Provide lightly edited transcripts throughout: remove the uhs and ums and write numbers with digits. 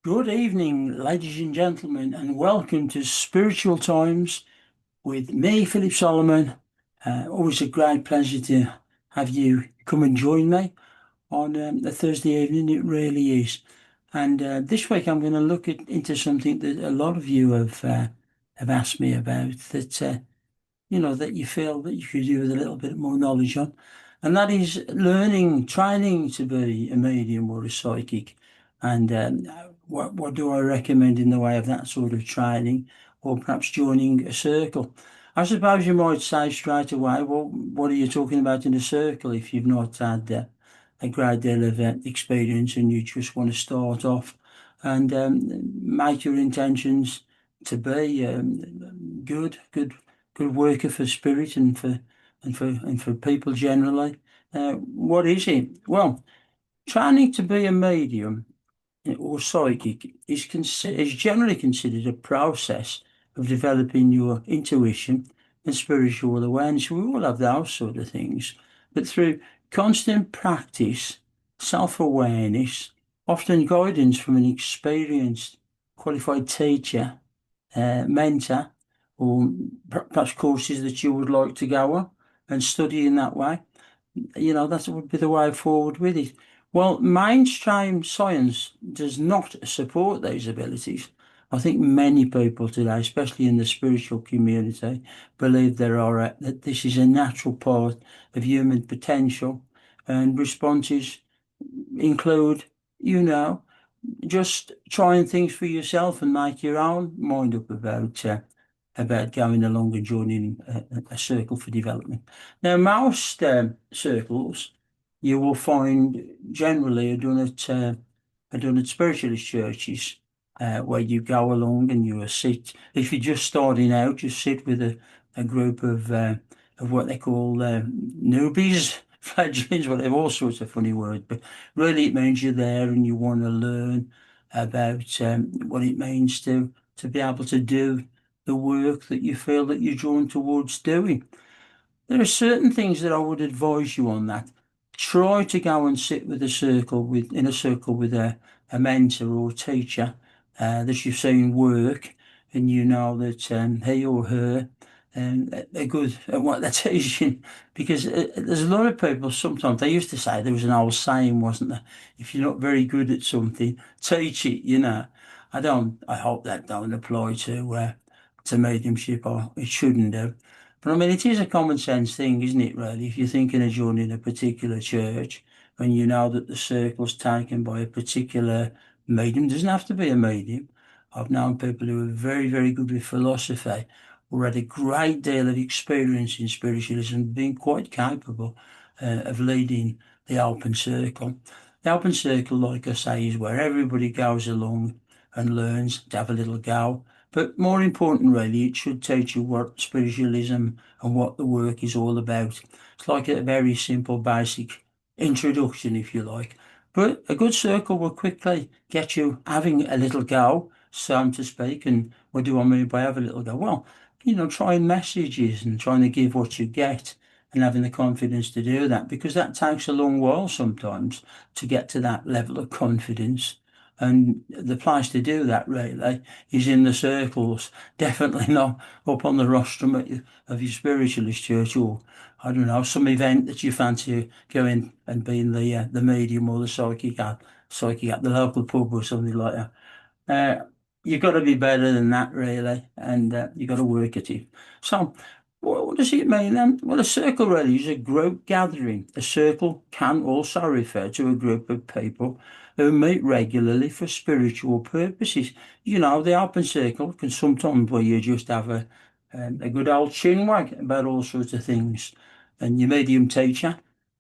Good evening, ladies and gentlemen, and welcome to Spiritual Times with me, Philip Solomon. Always a great pleasure to have you come and join me on a Thursday evening. It really is. And this week I'm going to look into something that a lot of you have asked me about that you feel that you could do with a little bit more knowledge on. And that is learning, training to be a medium or a psychic. And what do I recommend in the way of that sort of training, or perhaps joining a circle? I suppose you might say straight away, well, what are you talking about in a circle if you've not had a great deal of experience and you just want to start off and make your intentions to be good worker for spirit and for people generally. What is it? Well, training to be a medium or psychic is generally considered a process of developing your intuition and spiritual awareness. We all have those sort of things, but through constant practice, self-awareness, often guidance from an experienced, qualified teacher, mentor, or perhaps courses that you would like to go on and study in that way. That would be the way forward with it. Well, mainstream science does not support these abilities. I think many people today, especially in the spiritual community, believe that this is a natural part of human potential, and responses include, you know, just trying things for yourself and make your own mind up about going along and joining a circle for development. Now, most circles you will find generally are done at spiritualist churches, where you go along and you sit. If you're just starting out, just sit with a group of what they call newbies, fledglings, whatever, all sorts of funny words. But really, it means you're there and you want to learn about what it means to be able to do the work that you feel that you're drawn towards doing. There are certain things that I would advise you on that. Try to go and sit in a circle with a mentor or teacher that you've seen work, and you know that he or her are good at what they're teaching. Because there's a lot of people, sometimes they used to say, there was an old saying, wasn't there? If you're not very good at something, teach it. I hope that don't apply to mediumship, or it shouldn't do. But I mean, it is a common sense thing, isn't it, really? If you're thinking of joining a particular church and you know that the circle's taken by a particular medium, doesn't have to be a medium. I've known people who are very, very good with philosophy, or had a great deal of experience in spiritualism, being quite capable of leading the open circle. The open circle, like I say, is where everybody goes along and learns to have a little go. But more important, really, it should teach you what spiritualism and what the work is all about. It's like a very simple, basic introduction, if you like. But a good circle will quickly get you having a little go, so to speak. And what do I mean by have a little go? Well, trying messages and trying to give what you get and having the confidence to do that, because that takes a long while sometimes to get to that level of confidence. And the place to do that really is in the circles, definitely not up on the rostrum of your spiritualist church, or I don't know, some event that you fancy going and being the medium or the psychic at the local pub or something like that. Uh, you've got to be better than that, really, and you've got to work at it. So, what does it mean then? Well, a circle really is a group gathering. A circle can also refer to a group of people who meet regularly for spiritual purposes. The open circle can sometimes where you just have a good old chinwag about all sorts of things, and your medium teacher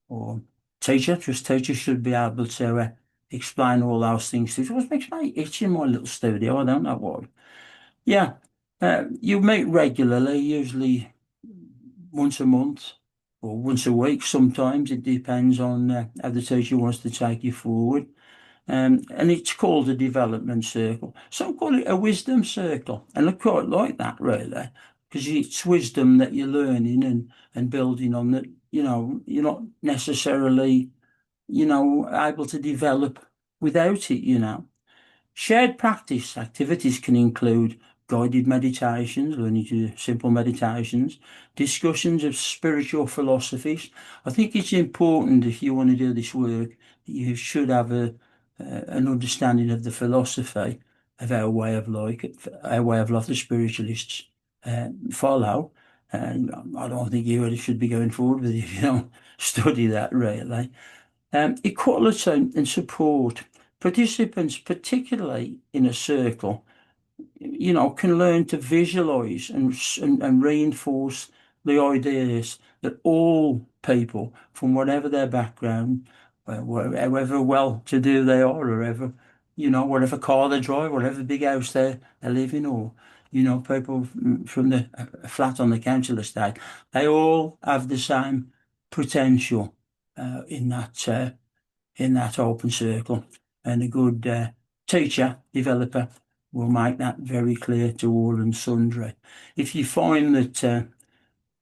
or just teacher should be able to explain all those things to you. It makes me itch in my little studio. I don't know why. Yeah, you meet regularly, usually once a month or once a week. Sometimes it depends on how the teacher wants to take you forward. And it's called a development circle. Some call it a wisdom circle. And I quite like that, really, because it's wisdom that you're learning and building on that, you're not necessarily, able to develop without it. Shared practice activities can include guided meditations, learning to do simple meditations, discussions of spiritual philosophies. I think it's important if you want to do this work, you should have an understanding of the philosophy of our way of life, the spiritualists follow. And I don't think you really should be going forward with it if you don't study that really. Equality and support. Participants, particularly in a circle, can learn to visualize and reinforce the ideas that all people, from whatever their background, however well-to-do they are, or ever, whatever car they drive, whatever big house they live in, or, people from the flat on the council estate, they all have the same potential in that open circle, and a good teacher developer will make that very clear to all and sundry. If you find that,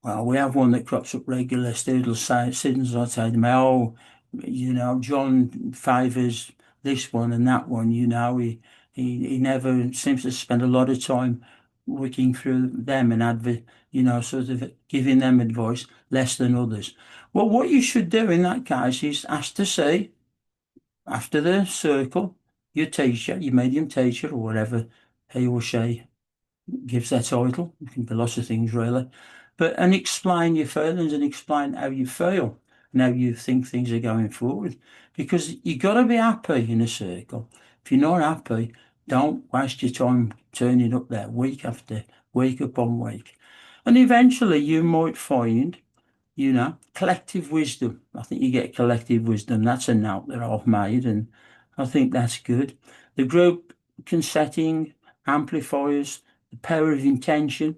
well, we have one that crops up regularly, students will say to me, oh, John favours this one and that one, he never seems to spend a lot of time working through them and sort of giving them advice less than others. Well, what you should do in that case is ask to see after the circle, your teacher, your medium teacher, or whatever he or she gives their title. It can be lots of things really. And explain your feelings and explain how you feel and how you think things are going forward. Because you got to be happy in a circle. If you're not happy, don't waste your time turning up there week after week upon week. And eventually you might find collective wisdom. I think you get collective wisdom. That's a note that I've made, and I think that's good. The group setting amplifies the power of intention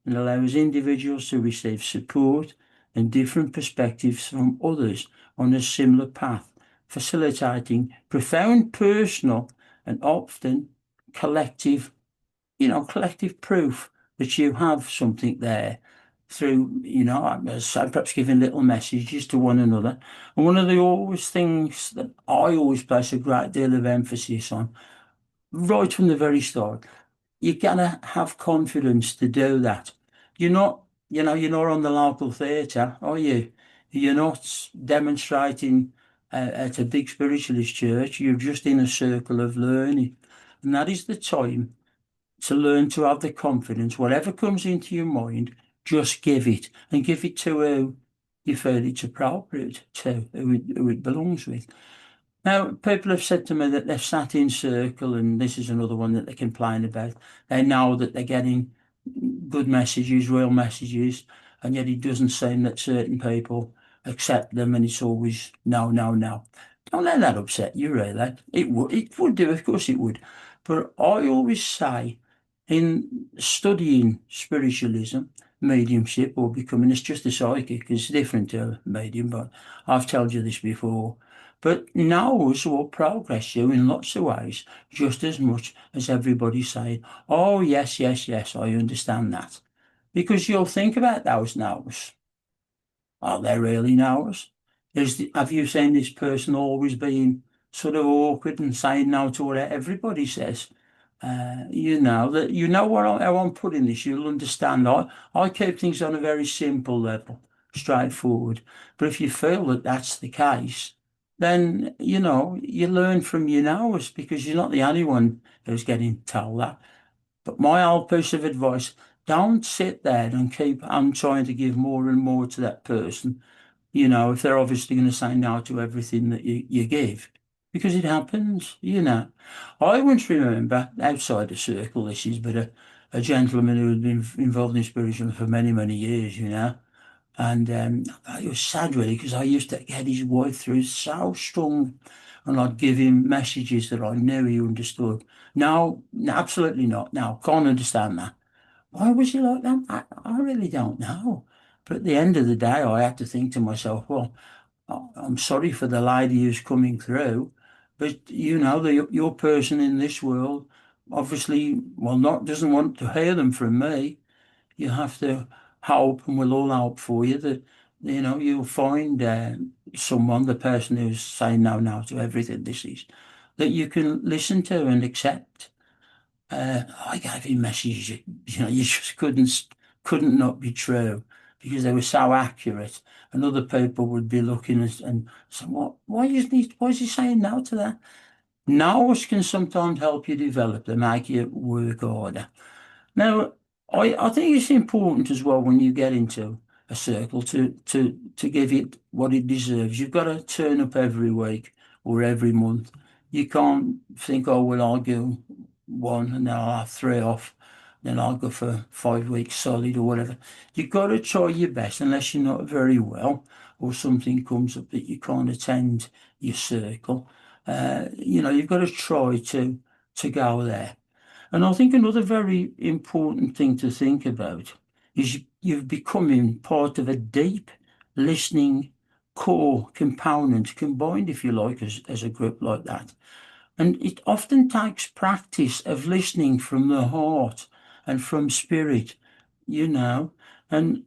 and allows individuals to receive support and different perspectives from others on a similar path, facilitating profound personal and often collective proof that you have something there through, perhaps giving little messages to one another. And one of the always things that I always place a great deal of emphasis on, right from the very start, you gotta have confidence to do that. You're not on the local theatre, are you? You're not demonstrating at a big spiritualist church. You're just in a circle of learning. And that is the time to learn to have the confidence, whatever comes into your mind, just give it and give it to who you feel it's appropriate to, who it belongs with. Now, people have said to me that they've sat in circle, and this is another one that they complain about. They know that they're getting good messages, real messages, and yet it doesn't seem that certain people accept them, and it's always no, no, no. Don't let that upset you, really. It would do, of course it would. But I always say, in studying spiritualism, mediumship, or becoming it's just a psychic, it's different to a medium, but I've told you this before. But knows will progress you in lots of ways, just as much as everybody saying, oh, yes, yes, yes, I understand that. Because you'll think about those no's. Are they really no's? Have you seen this person always being sort of awkward and saying no to what everybody says? How I'm putting this, you'll understand. I keep things on a very simple level, straightforward. But if you feel that that's the case, then, you learn from your no's, because you're not the only one who's getting told that. But my old piece of advice, don't sit there and keep on trying to give more and more to that person, if they're obviously going to say no to everything that you give, because it happens. I once remember, outside the circle, this is, but a gentleman who had been involved in spiritualism for many, many years, and it was sad really, because I used to get his wife through so strong, and I'd give him messages that I knew he understood. No, absolutely not. No, can't understand that. Why was he like that? I really don't know. But at the end of the day, I had to think to myself, well, I'm sorry for the lady who's coming through, but your person in this world obviously, well, not doesn't want to hear them from me. You have to hope, and we'll all hope for you that you'll find someone, the person who's saying no, no to everything. This is that you can listen to and accept. I gave him messages, you just couldn't not be true because they were so accurate. And other people would be looking at and saying, why is he saying no to that? No's can sometimes help you develop, they make you work harder. Now, I think it's important as well when you get into a circle to give it what it deserves. You've got to turn up every week or every month. You can't think, oh, well, I'll go one and then I'll have three off, then I'll go for 5 weeks solid or whatever. You've got to try your best unless you're not very well or something comes up that you can't attend your circle. You've got to try to go there. And I think another very important thing to think about is you're becoming part of a deep listening core component, combined, if you like, as a group like that. And it often takes practice of listening from the heart and from spirit, you know, and,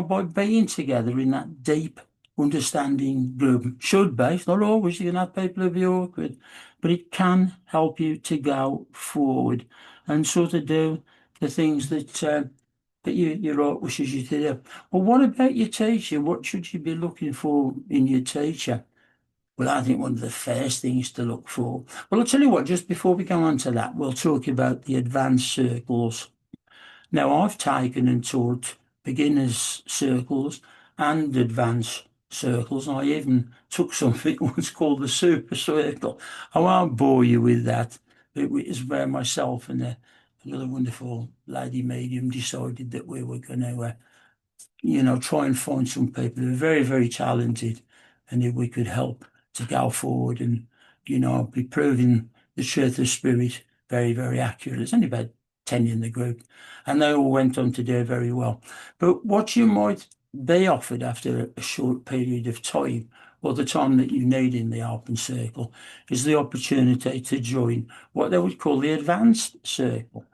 by being together in that deep understanding group, should be, it's not always, you can have people who be awkward, but it can help you to go forward and sort of do the things that your heart wishes you to do. Well, what about your teacher? What should you be looking for in your teacher? Well, I think one of the first things to look for. Well, I'll tell you what, just before we go on to that, we'll talk about the advanced circles. Now, I've taken and taught beginners circles and advanced circles. I even took something once called the super circle. I won't bore you with that. It was where myself and another wonderful lady medium decided that we were going to try and find some people who are very, very talented and if we could help to go forward and, be proving the truth of spirit very, very accurate. There's only about 10 in the group and they all went on to do very well. But what you might be offered after a short period of time or the time that you need in the open circle is the opportunity to join what they would call the advanced circle.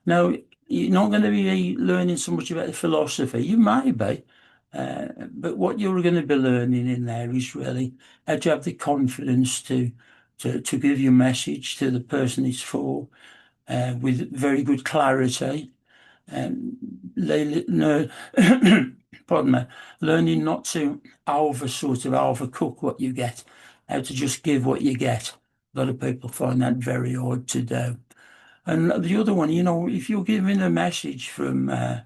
Now, you're not going to be learning so much about the philosophy. You may be, but what you're going to be learning in there is really how to have the confidence to give your message to the person it's for with very good clarity. Pardon me, learning not to overcook what you get, how to just give what you get. A lot of people find that very hard to do. And the other one, if you're giving a message from a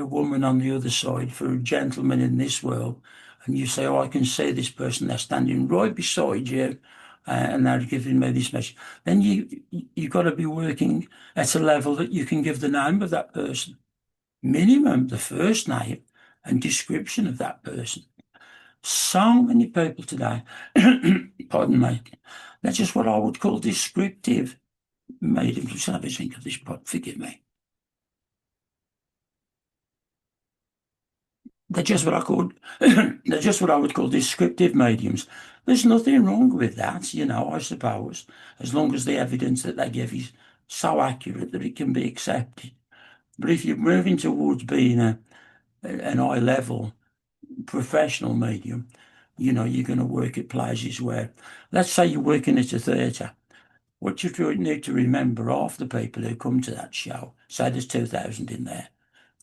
woman on the other side for a gentleman in this world, and you say, oh, I can see this person, they're standing right beside you, and they're giving me this message, then you've got to be working at a level that you can give the name of that person, minimum the first name and description of that person. So many people today, pardon me, they're just what I would call descriptive medium. Just have a think of this pot, forgive me. They're just what I would call descriptive mediums. There's nothing wrong with that, I suppose, as long as the evidence that they give is so accurate that it can be accepted. But if you're moving towards being an high level professional medium, you're going to work at places where, let's say you're working at a theatre. What you need to remember, half the people who come to that show, say there's 2,000 in there,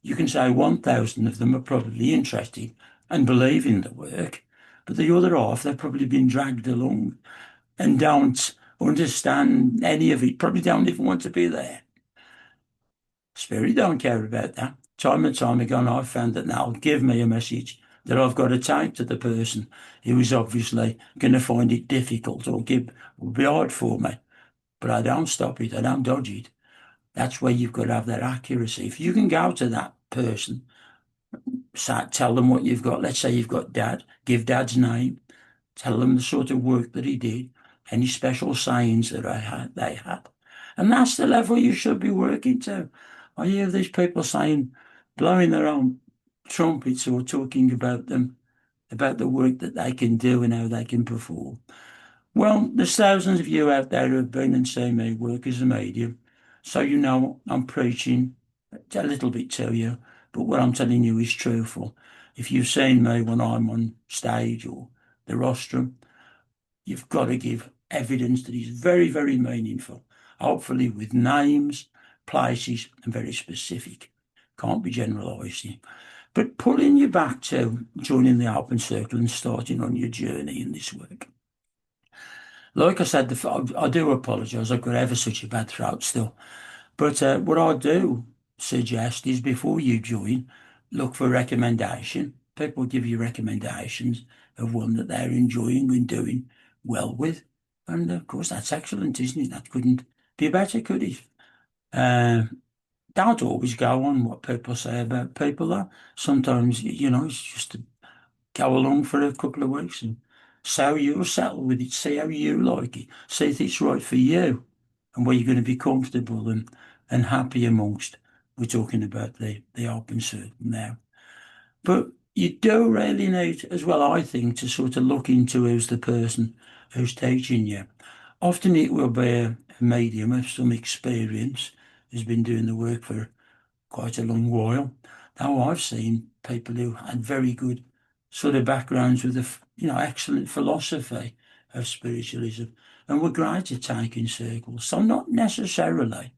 you can say 1,000 of them are probably interested and believe in the work, but the other half, they've probably been dragged along and don't understand any of it, probably don't even want to be there. Spirit don't care about that. Time and time again, I've found that now give me a message that I've got to take to the person who is obviously going to find it difficult or will be hard for me. But I don't stop it, I don't dodge it. That's where you've got to have that accuracy. If you can go to that person, tell them what you've got. Let's say you've got Dad, give Dad's name, tell them the sort of work that he did, any special sayings that they had. And that's the level you should be working to. I hear these people saying, blowing their own trumpets or talking about them, about the work that they can do and how they can perform. Well, there's thousands of you out there who have been and seen me work as a medium. So I'm preaching a little bit to you, but what I'm telling you is truthful. If you've seen me when I'm on stage or the rostrum, you've got to give evidence that is very, very meaningful, hopefully with names, places, and very specific. Can't be generalising. But pulling you back to joining the Open Circle and starting on your journey in this work. Like I said, I do apologise. I've got ever such a bad throat still. But what I do suggest is before you join, look for recommendation. People give you recommendations of one that they're enjoying and doing well with. And of course, that's excellent, isn't it? That couldn't be better, could it? Don't always go on what people say about people, though. Sometimes, it's just to go along for a couple of weeks and see how you'll settle with it, see how you like it, see if it's right for you and where you're going to be comfortable and happy amongst. We're talking about the Open Circle now. But you do really need, as well, I think, to sort of look into who's the person who's teaching you. Often it will be a medium of some experience who's been doing the work for quite a long while. Now I've seen people who had very good sort of backgrounds with excellent philosophy of spiritualism and were great at taking circles. So not necessarily,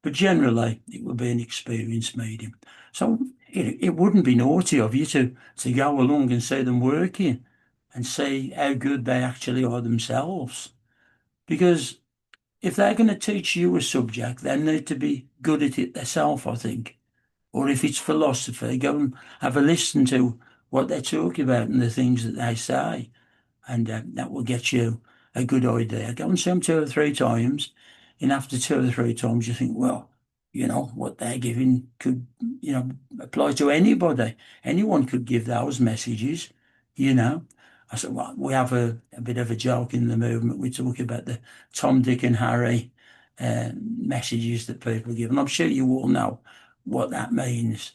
but generally it would be an experienced medium. So it wouldn't be naughty of you to go along and see them working and see how good they actually are themselves. Because if they're going to teach you a subject, they need to be good at it themselves, I think. Or if it's philosophy, go and have a listen to what they're talking about and the things that they say. And that will get you a good idea. Go and see them 2 or 3 times. And after 2 or 3 times, you think, well, what they're giving could, apply to anybody. Anyone could give those messages, I said, well, we have a bit of a joke in the movement. We talk about the Tom, Dick and Harry messages that people give. And I'm sure you all know what that means.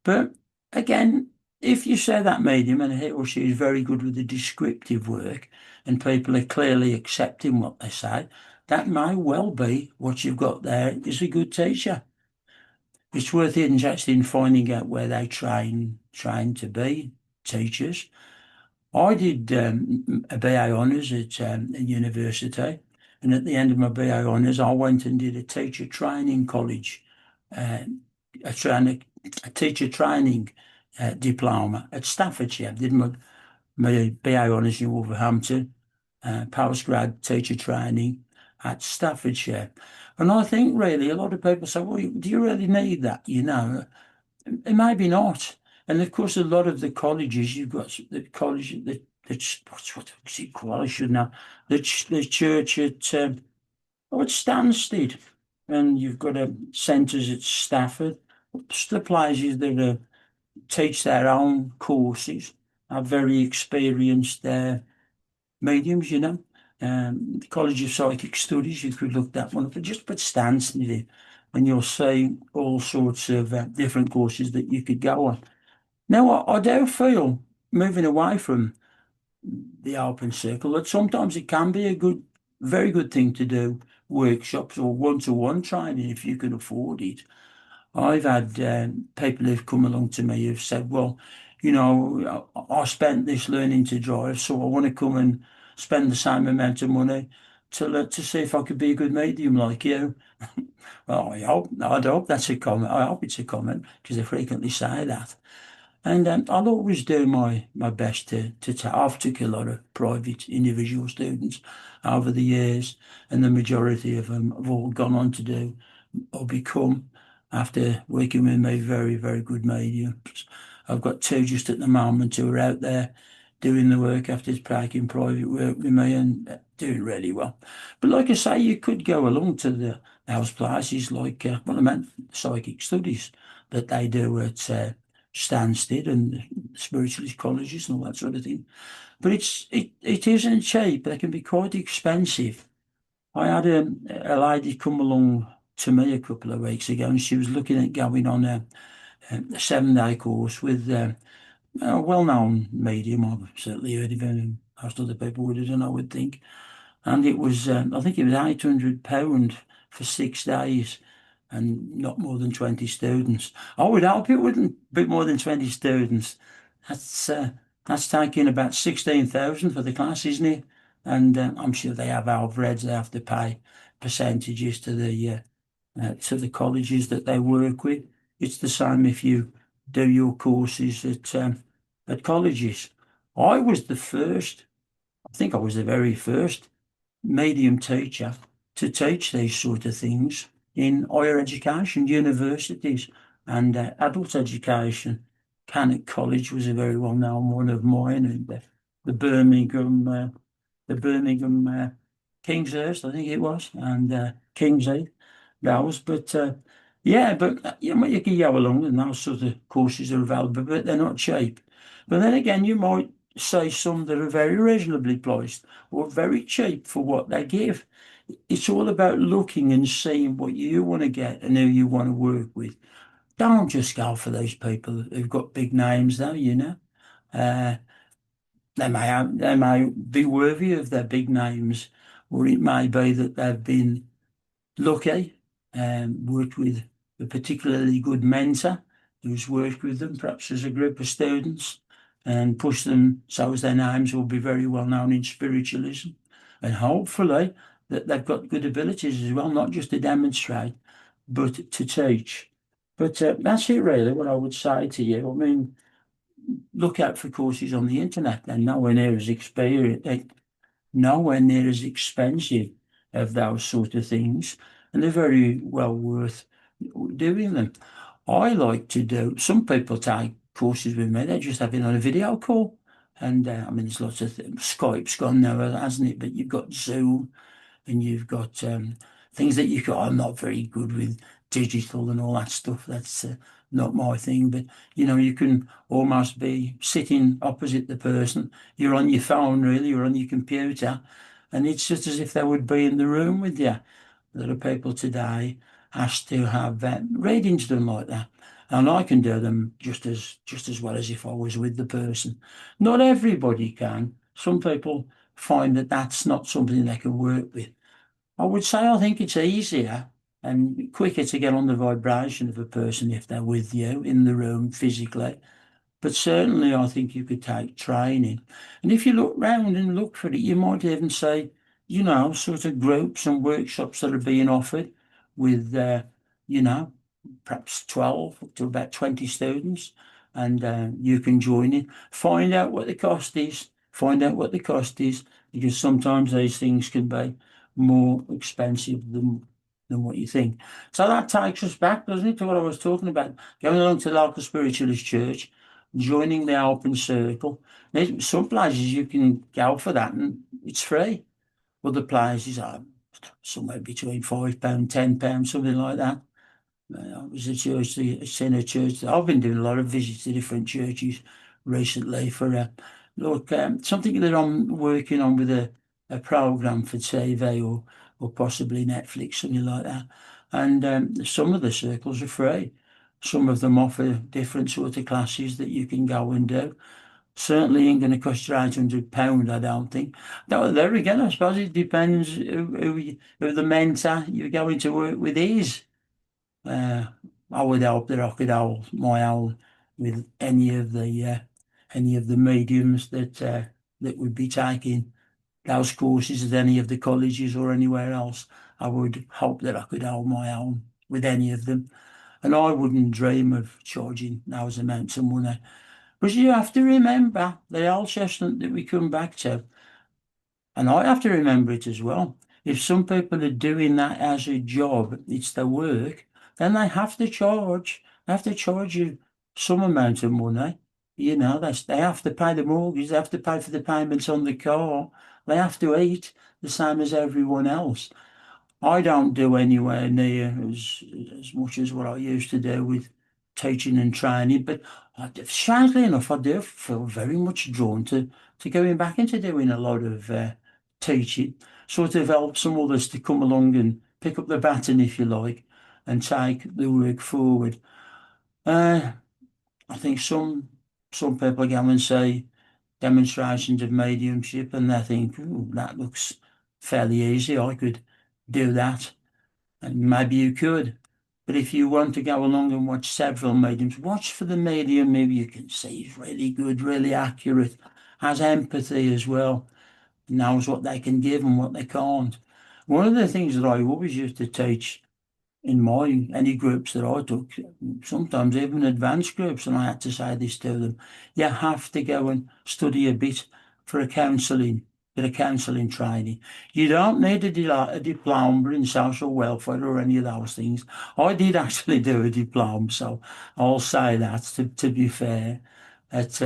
But again, if you say that medium and he or she is very good with the descriptive work and people are clearly accepting what they say, that may well be what you've got there is a good teacher. It's worth investing in finding out where they train to be teachers. I did a BA Honours at a university, and at the end of my BA Honours, I went and did a teacher training college, a teacher training diploma at Staffordshire. I did my BA Honours in Wolverhampton, postgrad teacher training at Staffordshire. And I think really a lot of people say, well, do you really need that? Maybe not. And of course, a lot of the colleges, you've got the college, what's it called? I should know. The church at Stansted, and you've got centres at Stafford. The places that teach their own courses are very experienced mediums, the College of Psychic Studies, you could look that one up, but just put Stansted in, and you'll see all sorts of different courses that you could go on. Now, I do feel, moving away from the Open Circle, that sometimes it can be a very good thing to do workshops or one-to-one training if you can afford it. I've had people who've come along to me who've said, well, I spent this learning to drive, so I want to come and spend the same amount of money to see if I could be a good medium like you. Well, I'd hope that's a comment. I hope it's a comment because they frequently say that. And I'll always do my best to I've took a lot of private individual students over the years, and the majority of them have all gone on to do or become, after working with me, very, very good mediums. I've got 2 just at the moment who are out there doing the work after taking private work with me and doing really well. But like I say, you could go along to those places like, psychic studies that they do at Stansted and spiritualist colleges and all that sort of thing. But it isn't cheap. They can be quite expensive. I had a lady come along to me a couple of weeks ago, and she was looking at going on a 7-day course with a well-known medium. I've certainly heard of him. Most other people would have done, I would think. And it was, I think it was £800 for 6 days, and not more than 20 students. I would hope it wouldn't be more than 20 students. That's taking about 16,000 for the class, isn't it? and I'm sure they have overheads. They have to pay percentages to the colleges that they work with. It's the same if you do your courses at colleges. I was the first, I think I was the very first medium teacher to teach these sort of things in higher education, universities, and adult education. Cannock College was a very well-known one of mine, and the Birmingham, the Birmingham Kingshurst, I think it was, and King's Heath, those. But yeah, but you can go along, and those sort of courses are available, but they're not cheap. But then again, you might say some that are very reasonably priced or very cheap for what they give. It's all about looking and seeing what you want to get and who you want to work with. Don't just go for those people who've got big names, though. Uh, they may be worthy of their big names, or it may be that they've been lucky and worked with a particularly good mentor who's worked with them, perhaps as a group of students, and pushed them so as their names will be very well known in spiritualism. And hopefully that they've got good abilities as well, not just to demonstrate, but to teach. But that's it really, what I would say to you. I mean, look out for courses on the internet. They're nowhere near as nowhere near as expensive of those sort of things, and they're very well worth doing them. I like to do, some people take courses with me, they just have it on a video call. And I mean, there's lots of things. Skype's gone now, hasn't it? But you've got Zoom and you've got things that you can. I'm not very good with digital and all that stuff. That's not my thing. But you can almost be sitting opposite the person. You're on your phone, really. You're on your computer, and it's just as if they would be in the room with you. There are people today asked to have readings done like that, and I can do them just as well as if I was with the person. Not everybody can. Some people find that that's not something they can work with. I would say I think it's easier and quicker to get on the vibration of a person if they're with you in the room physically. But certainly I think you could take training. And if you look round and look for it, you might even say, sort of groups and workshops that are being offered with, you know, perhaps 12 to about 20 students, and you can join in. Find out what the cost is. Find out what the cost is, because sometimes these things can be more expensive than what you think. So that takes us back, doesn't it, to what I was talking about, going along to the local spiritualist church, joining the open circle. There's some places you can go for that and it's free. Other places are somewhere between £5, £10, something like that. I was a church, in a church. I've been doing a lot of visits to different churches recently for something that I'm working on with a program for TV or possibly Netflix, something like that. And some of the circles are free. Some of them offer different sort of classes that you can go and do. Certainly ain't going to cost you £800, I don't think. Though, there again, I suppose it depends who the mentor you're going to work with is. Uh, I would hope that I could hold my own with any of the mediums that would be taking those courses at any of the colleges or anywhere else. I would hope that I could hold my own with any of them, and I wouldn't dream of charging those amounts of money. But you have to remember the old chestnut that we come back to, and I have to remember it as well. If some people are doing that as a job, it's their work, then they have to charge. They have to charge you some amount of money. They have to pay the mortgage, they have to pay for the payments on the car, they have to eat the same as everyone else. I don't do anywhere near as much as what I used to do with teaching and training, but strangely enough, I do feel very much drawn to going back into doing a lot of teaching, sort of help some others to come along and pick up the baton, if you like, and take the work forward. I think some people go and say demonstrations of mediumship, and they think, "Ooh, that looks fairly easy. I could do that." And maybe you could. But if you want to go along and watch several mediums, watch for the medium maybe you can see is really good, really accurate, has empathy as well. knows what they can give and what they can't. One of the things that I always used to teach in any groups that I took, sometimes even advanced groups, and I had to say this to them: you have to go and study a bit for a bit of counselling training. You don't need a diploma in social welfare or any of those things. I did actually do a diploma, so I'll say that to be fair, at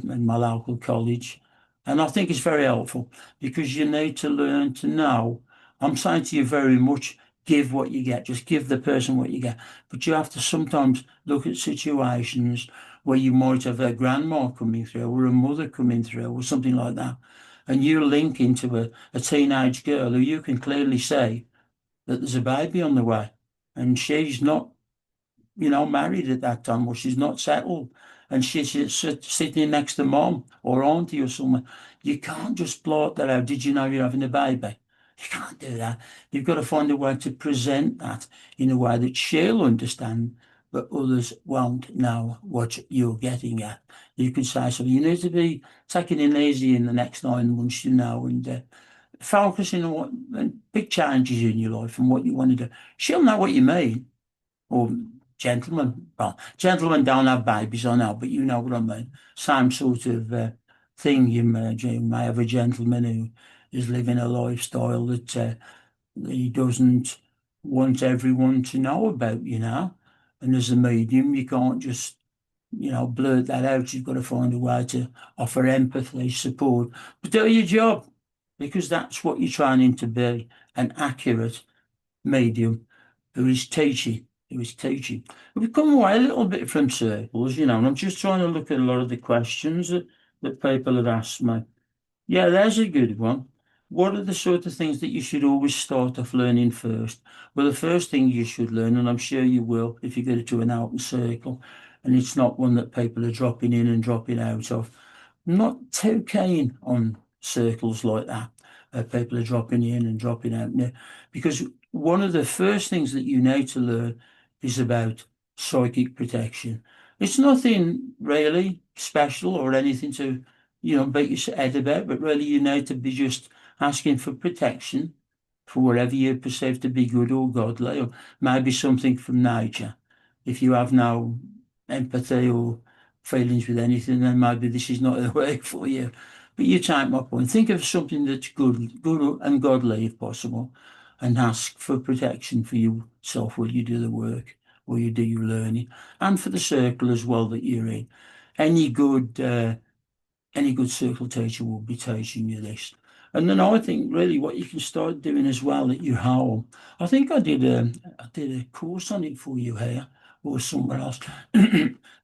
my local college. And I think it's very helpful because you need to learn to know. I'm saying to you very much, give what you get. Just give the person what you get. But you have to sometimes look at situations where you might have a grandma coming through or a mother coming through or something like that. And you link into a teenage girl who you can clearly say that there's a baby on the way and she's not, married at that time, or she's not settled, and she's sitting next to mom or auntie or someone. You can't just blurt that out. Did you know you're having a baby? You can't do that. You've got to find a way to present that in a way that she'll understand, but others won't know what you're getting at. You could say, so you need to be taking it easy in the next 9 months, and focusing on big changes in your life and what you want to do. She'll know what you mean. Or gentlemen. Well, gentlemen don't have babies, I know, but you know what I mean. Same sort of thing. You may have a gentleman who is living a lifestyle that he doesn't want everyone to know about. And as a medium, you can't just, blurt that out. You've got to find a way to offer empathy, support, but do your job because that's what you're trying to be, an accurate medium who is teaching. We've come away a little bit from circles, and I'm just trying to look at a lot of the questions that people have asked me. Yeah, there's a good one. What are the sort of things that you should always start off learning first? Well, the first thing you should learn, and I'm sure you will if you go to an open circle, and it's not one that people are dropping in and dropping out of. I'm not too keen on circles like that. People are dropping in and dropping out now, because one of the first things that you need to learn is about psychic protection. It's nothing really special or anything to, beat your head about, but really you need to be just asking for protection for whatever you perceive to be good or godly, or maybe something from nature. If you have no empathy or feelings with anything, then maybe this is not the way for you. But you take my point. Think of something that's good and godly if possible, and ask for protection for yourself while you do the work, while you do your learning, and for the circle as well that you're in. Any good circle teacher will be teaching you this. And then I think really what you can start doing as well at your home. I think I did a course on it for you here or somewhere else.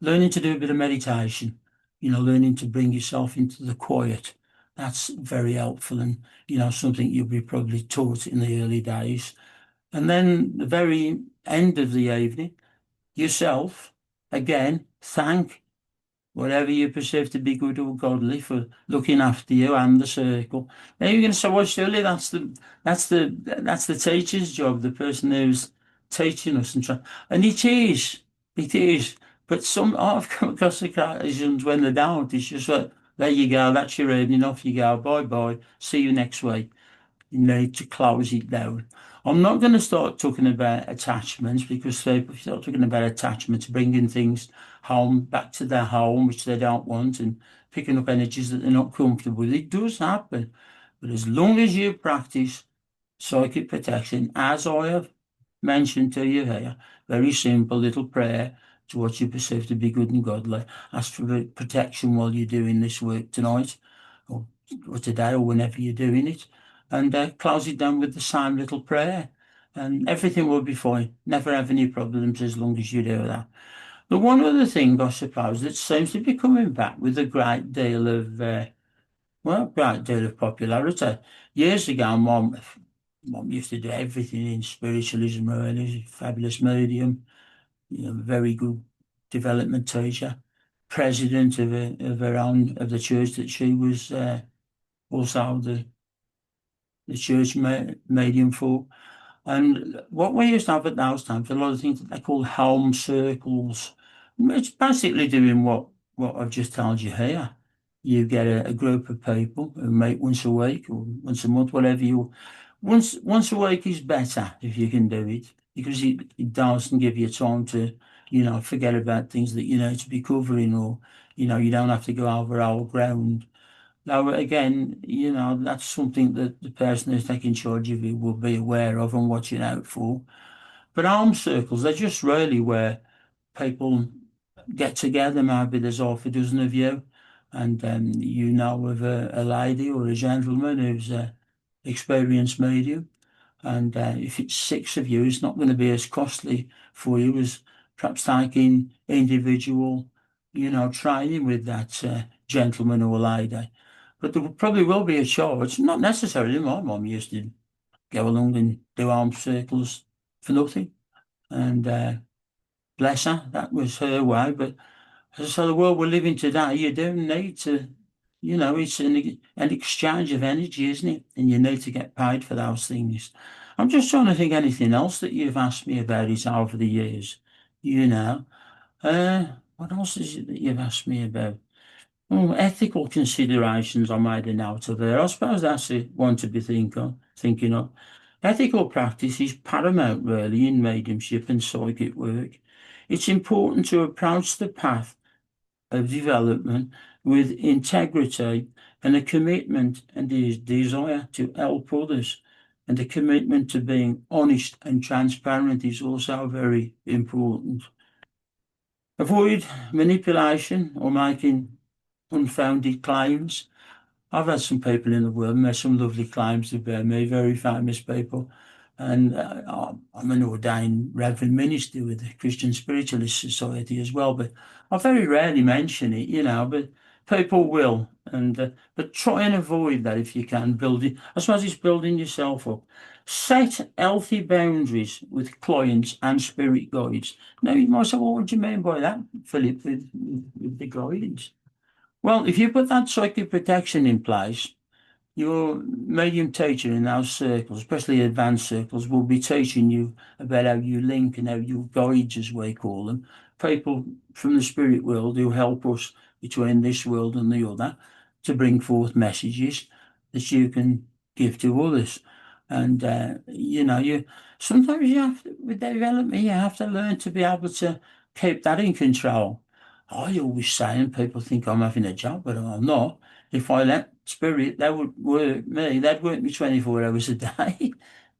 Learning to do a bit of meditation, learning to bring yourself into the quiet. That's very helpful and, something you'll be probably taught in the early days. And then the very end of the evening, yourself, again, thank whatever you perceive to be good or godly for looking after you and the circle. Now you're going to say, well, surely that's the teacher's job, the person who's teaching us and it is. But I've come across occasions when they don't. It's just like, there you go, that's your evening, off you go, bye bye, see you next week. You need to close it down. I'm not going to start talking about attachments because if you start talking about attachments, bringing things home, back to their home, which they don't want, and picking up energies that they're not comfortable with, it does happen. But as long as you practice psychic protection, as I have mentioned to you here, very simple little prayer to what you perceive to be good and godly. Ask for protection while you're doing this work tonight or today or whenever you're doing it, and close it down with the same little prayer, and everything will be fine. Never have any problems as long as you do that. The one other thing, I suppose, that seems to be coming back with a great deal of popularity. Years ago, Mom used to do everything in spiritualism, really, fabulous medium, very good development teacher, president of her own, of the church that she was also the church medium for. And what we used to have at those times, a lot of things that they call home circles. It's basically doing what I've just told you here. you get a group of people who meet once a week or once a month, whatever you. Once a week is better if you can do it because it doesn't give you time to, forget about things that you need to be covering or, you don't have to go over old ground. Now, again, that's something that the person who's taking charge of it will be aware of and watching out for. But arm circles, they're just really where people get together. Maybe there's half a dozen of you, and you know of a lady or a gentleman who's a experienced medium. And if it's six of you, it's not going to be as costly for you as perhaps taking individual, training with that gentleman or lady. But there probably will be a charge. Not necessarily. My mum used to go along and do arm circles for nothing. And bless her, that was her way. But as I say, the world we're living today, you do need to, it's an exchange of energy, isn't it? And you need to get paid for those things. I'm just trying to think anything else that you've asked me about it over the years, you know. What else is it that you've asked me about? Oh, ethical considerations I made a note of there. I suppose that's the one to be thinking of. Ethical practice is paramount, really, in mediumship and psychic work. It's important to approach the path of development with integrity and a commitment and a desire to help others. And the commitment to being honest and transparent is also very important. Avoid manipulation or making unfounded claims. I've had some people in the world make some lovely claims about me, very famous people. And I'm an ordained Reverend minister with the Christian Spiritualist Society as well, but I very rarely mention it, but people will. And but try and avoid that if you can. I suppose it's building yourself up. Set healthy boundaries with clients and spirit guides. Now you might say, well, what do you mean by that, Philip, with the guidance? Well, if you put that psychic protection in place, your medium teacher in those circles, especially advanced circles, will be teaching you about how you link and how you guides, as we call them, people from the spirit world who help us between this world and the other to bring forth messages that you can give to others. And you sometimes you have to, with development, you have to learn to be able to keep that in control. I always say, and people think I'm having a job, but I'm not. If I let spirit, they would work me. They'd work me 24 hours a day,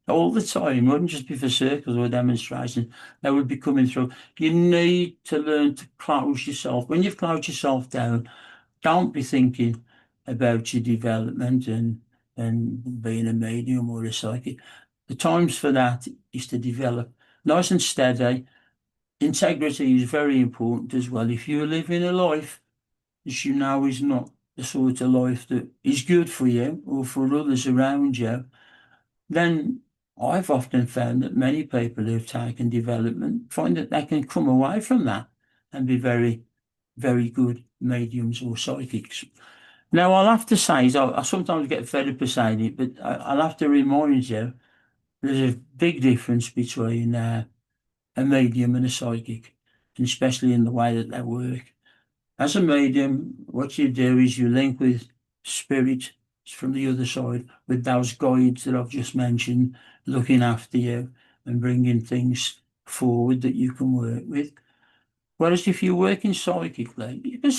all the time. It wouldn't just be for circles or demonstrations. They would be coming through. You need to learn to close yourself. When you've closed yourself down, don't be thinking about your development and being a medium or a psychic. The times for that is to develop nice and steady. Integrity is very important as well. If you're living a life that you know is not the sort of life that is good for you or for others around you, then I've often found that many people who've taken development find that they can come away from that and be very, very good mediums or psychics. Now, I'll have to say, I sometimes get fed up of saying it, but I'll have to remind you there's a big difference between a medium and a psychic, and especially in the way that they work. As a medium, what you do is you link with spirit from the other side, with those guides that I've just mentioned, looking after you and bringing things forward that you can work with. Whereas if you're working psychically, you can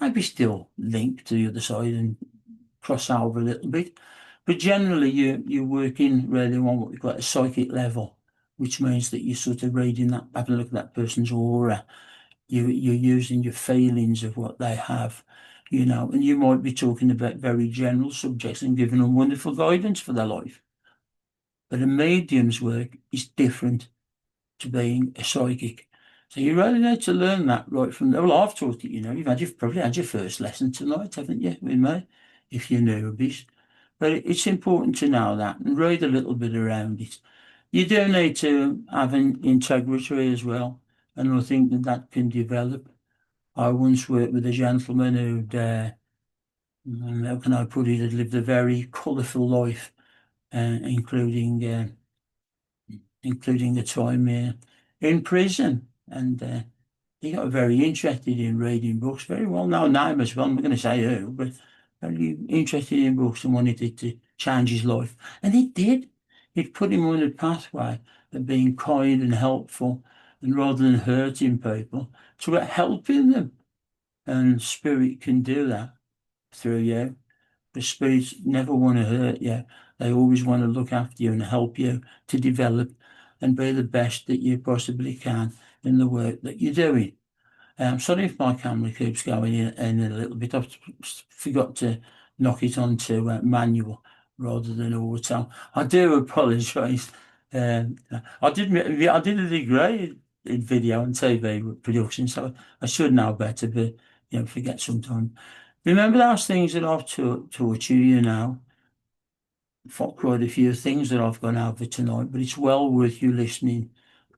maybe still link to the other side and cross over a little bit. But generally, you're working really on what we call a psychic level, which means that you're sort of reading that, having a look at that person's aura. You're using your feelings of what they have, and you might be talking about very general subjects and giving them wonderful guidance for their life. But a medium's work is different to being a psychic. So you really need to learn that right from there. Well, I've taught it, you've probably had your first lesson tonight, haven't you, with me, if you're newbies. But it's important to know that and read a little bit around it. You do need to have an integrity as well, and I think that can develop. I once worked with a gentleman who'd, how can I put it, had lived a very colourful life, including including the time in prison. And he got very interested in reading books, very well known name as well. I'm not going to say who, but very interested in books and wanted it to change his life. And it did. It put him on a pathway of being kind and helpful, and rather than hurting people, to helping them. And spirit can do that through you. The spirits never want to hurt you. They always want to look after you and help you to develop and be the best that you possibly can in the work that you're doing. Sorry if my camera keeps going in a little bit. I've forgot to knock it onto manual rather than auto. I do apologise. I did a degree in video and TV production, so I should know better, but forget sometimes. Remember those things that I've taught you, quite a few things that I've gone over tonight, but it's well worth you listening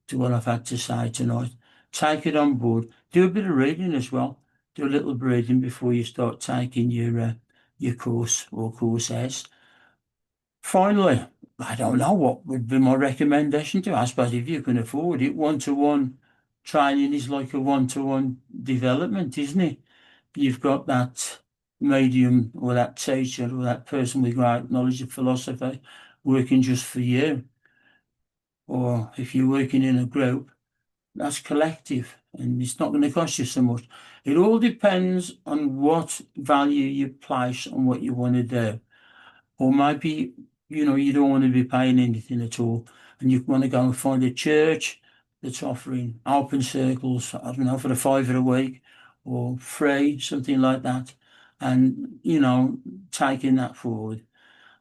to what I've had to say tonight. Take it on board. Do a bit of reading as well. Do a little reading before you start taking your course or courses. Finally, I don't know what would be my recommendation to you. I suppose if you can afford it, one-to-one training is like a one-to-one development, isn't it? You've got that medium or that teacher or that person with great knowledge of philosophy working just for you. Or if you're working in a group, that's collective and it's not going to cost you so much. It all depends on what value you place on what you want to do. Or maybe, you don't want to be paying anything at all and you want to go and find a church that's offering open circles, I don't know, for a £5 a week or free, something like that. And, taking that forward.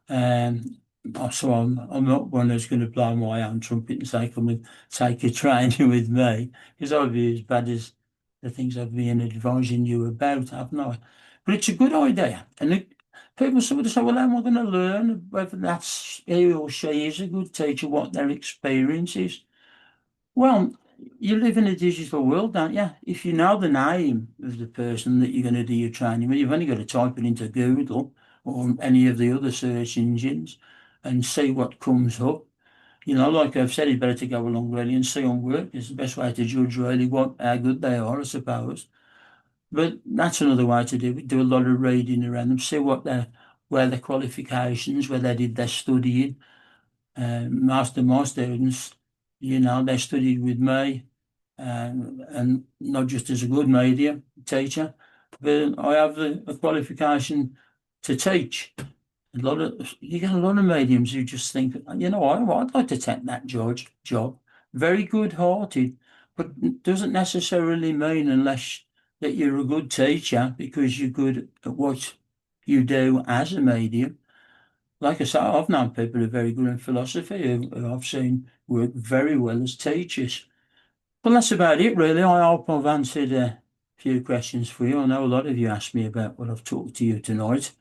So I'm not one that's going to blow my own trumpet and say, come and take a training with me, because I'd be as bad as the things I've been advising you about, haven't I? But it's a good idea. And people sort of say, well, how am I going to learn whether that's he or she is a good teacher, what their experience is? Well, you live in a digital world, don't you? If you know the name of the person that you're going to do your training with, you've only got to type it into Google or any of the other search engines and see what comes up. Like I've said, it's better to go along really and see on work. It's the best way to judge really how good they are, I suppose. But that's another way to do it. Do a lot of reading around them, see where their qualifications, where they did their studying. Most of my students, they studied with me, and not just as a good media teacher, but I have a qualification to teach. You get a lot of mediums who just think, I'd like to take that job. Very good-hearted, but doesn't necessarily mean unless that you're a good teacher because you're good at what you do as a medium. Like I say, I've known people who are very good in philosophy who I've seen work very well as teachers. Well, that's about it, really. I hope I've answered a few questions for you. I know a lot of you asked me about what I've talked to you tonight,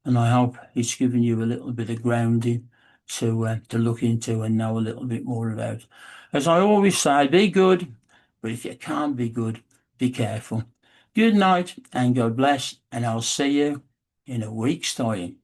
and I hope it's given you a little bit of grounding to look into and know a little bit more about. As I always say, be good, but if you can't be good, be careful. Good night and God bless, and I'll see you in a week's time.